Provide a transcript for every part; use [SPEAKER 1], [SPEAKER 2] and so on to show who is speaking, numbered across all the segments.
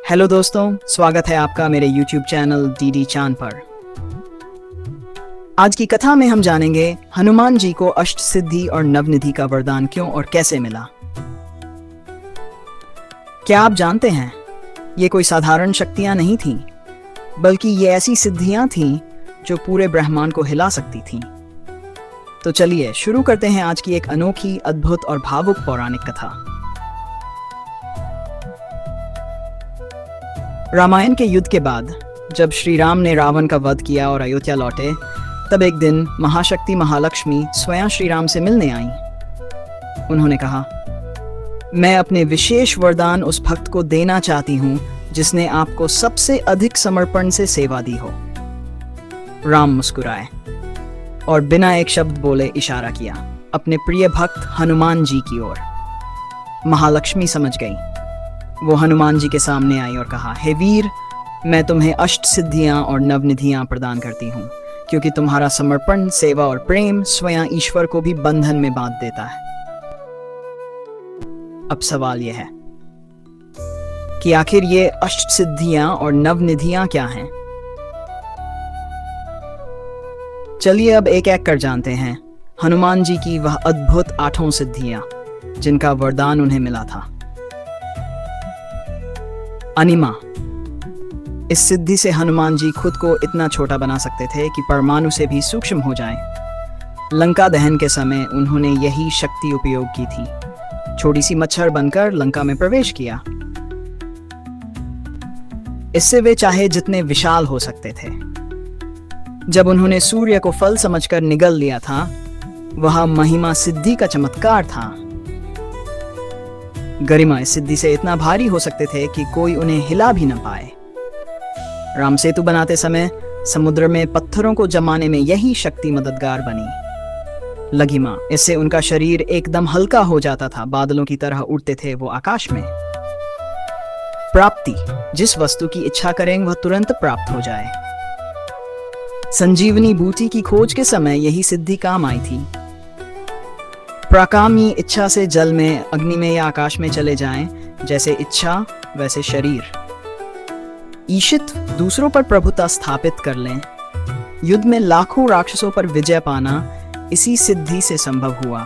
[SPEAKER 1] Hello दोस्तों, स्वागत है आपका मेरे YouTube चैनल डीडी चांद पर। आज की कथा में हम जानेंगे हनुमान जी को अष्ट सिद्धि और नवनिधि का वरदान क्यों और कैसे मिला। क्या आप जानते हैं, ये कोई साधारण शक्तियां नहीं थीं, बल्कि ये ऐसी सिद्धियां थीं जो पूरे ब्रह्मांड को हिला सकती थीं। तो चलिए शुरू करते हैं आज की एक अनोखी, अद्भुत और भावुक पौराणिक कथा। रामायण के युद्ध के बाद जब श्री राम ने रावण का वध किया और अयोध्या लौटे, तब एक दिन महाशक्ति महालक्ष्मी स्वयं श्री राम से मिलने आईं। उन्होंने कहा, मैं अपने विशेष वरदान उस भक्त को देना चाहती हूं जिसने आपको सबसे अधिक समर्पण से सेवा दी हो। राम मुस्कुराए और बिना एक शब्द बोले इशारा किया अपने प्रिय भक्त हनुमान जी की ओर। महालक्ष्मी समझ गई। वो हनुमान जी के सामने आई और कहा, हे वीर, मैं तुम्हें अष्ट सिद्धियां और नवनिधियां प्रदान करती हूँ, क्योंकि तुम्हारा समर्पण, सेवा और प्रेम स्वयं ईश्वर को भी बंधन में बांध देता है। अब सवाल यह है कि आखिर ये अष्ट सिद्धियां और नवनिधियां क्या हैं? चलिए अब एक एक कर जानते हैं हनुमान जी की वह अद्भुत 8 सिद्धियां जिनका वरदान उन्हें मिला था। अनिमा। इस सिद्धि से हनुमान जी खुद को इतना छोटा बना सकते थे कि परमाणु से भी सूक्ष्म हो जाएं। लंका दहन के समय उन्होंने यही शक्ति उपयोग की थी। छोटी सी मच्छर बनकर लंका में प्रवेश किया। इससे वे चाहे जितने विशाल हो सकते थे। जब उन्होंने सूर्य को फल समझकर निगल लिया था, वह महिमा सिद्धि का चमत्कार था। गरिमा इस सिद्धि से इतना भारी हो सकते थे कि कोई उन्हें हिला भी न पाए। राम सेतु बनाते समय समुद्र में पत्थरों को जमाने में यही शक्ति मददगार बनी। लघिमा, इससे उनका शरीर एकदम हल्का हो जाता था, बादलों की तरह उड़ते थे वो आकाश में। प्राप्ति, जिस वस्तु की इच्छा करें वह तुरंत प्राप्त हो जाए। संजीवनी बूटी की खोज के समय यही सिद्धि काम आई थी। प्राकामी, इच्छा से जल में, अग्नि में या आकाश में चले जाएं, जैसे इच्छा वैसे शरीर। ईशित, दूसरों पर प्रभुता स्थापित कर लें। युद्ध में लाखों राक्षसों पर विजय पाना इसी सिद्धि से संभव हुआ।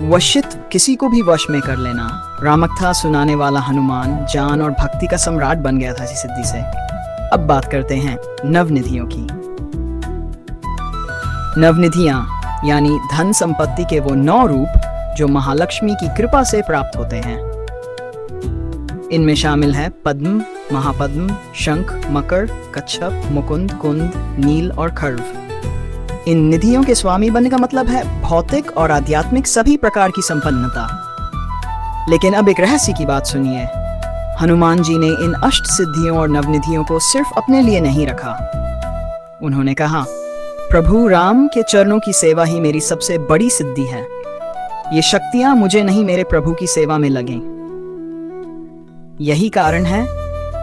[SPEAKER 1] वशित, किसी को भी वश में कर लेना। रामकथा सुनाने वाला हनुमान ज्ञान और भक्ति का सम्राट बन गया था इसी सिद्धि से। अब बात करते हैं नवनिधियों की। नवनिधियां यानी धन संपत्ति के वो 9 रूप जो महालक्ष्मी की कृपा से प्राप्त होते हैं। इनमें शामिल है पद्म, महापद्म, शंख, मकर, कच्छप, मुकुंद, कुंद, नील और खर्व। इन निधियों के स्वामी बनने का मतलब है भौतिक और आध्यात्मिक सभी प्रकार की संपन्नता। लेकिन अब एक रहस्य की बात सुनिए। हनुमान जी ने इन अष्ट सिद्धियों और नवनिधियों को सिर्फ अपने लिए नहीं रखा। उन्होंने कहा, प्रभु राम के चरणों की सेवा ही मेरी सबसे बड़ी सिद्धि है। ये शक्तियां मुझे नहीं, मेरे प्रभु की सेवा में लगें। यही कारण है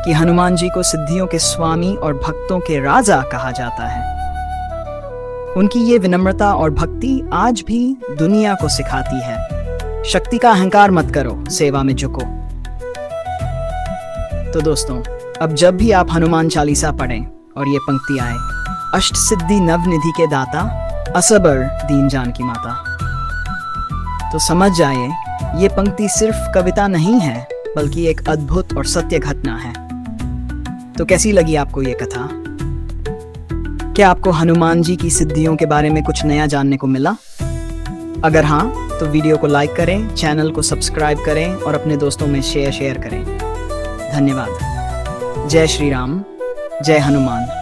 [SPEAKER 1] कि हनुमान जी को सिद्धियों के स्वामी और भक्तों के राजा कहा जाता है। उनकी ये विनम्रता और भक्ति आज भी दुनिया को सिखाती है, शक्ति का अहंकार मत करो, सेवा में झुको। तो दोस्तों, अब जब भी आप हनुमान चालीसा पढ़ें और ये पंक्ति आए, अष्ट सिद्धि नवनिधि के दाता, असबर दीन जान की माता, तो समझ जाइए ये पंक्ति सिर्फ कविता नहीं है, बल्कि एक अद्भुत और सत्य घटना है। तो कैसी लगी आपको ये कथा? क्या आपको हनुमान जी की सिद्धियों के बारे में कुछ नया जानने को मिला? अगर हाँ, तो वीडियो को लाइक करें, चैनल को सब्सक्राइब करें और अपने दोस्तों में शेयर करें। धन्यवाद। जय श्री राम, जय हनुमान।